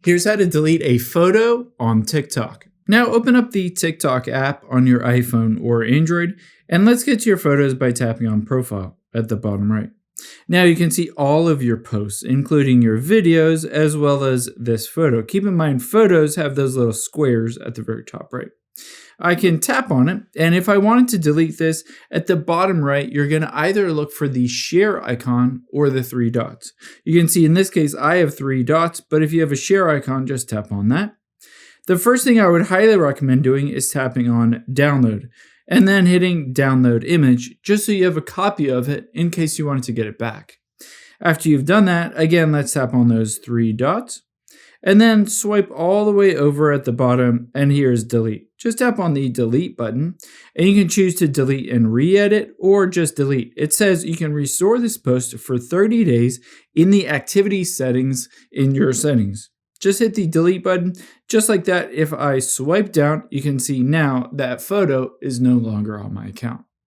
Here's how to delete a photo on TikTok. Now open up the TikTok app on your iPhone or Android, and let's get to your photos by tapping on Profile at the bottom right. Now you can see all of your posts, including your videos, as well as this photo. Keep in mind, photos have those little squares at the very top right. I can tap on it, and if I wanted to delete this, at the bottom right, you're going to either look for the share icon or the three dots. You can see in this case, I have three dots, but if you have a share icon, just tap on that. The first thing I would highly recommend doing is tapping on download, and then hitting download image, just so you have a copy of it in case you wanted to get it back. After you've done that, again, let's tap on those three dots, and then swipe all the way over at the bottom, and here's delete. Just tap on the delete button, and you can choose to delete and re-edit or just delete. It says you can restore this post for 30 days in the activity settings in your settings. Just hit the delete button. Just like that, if I swipe down, you can see now that photo is no longer on my account.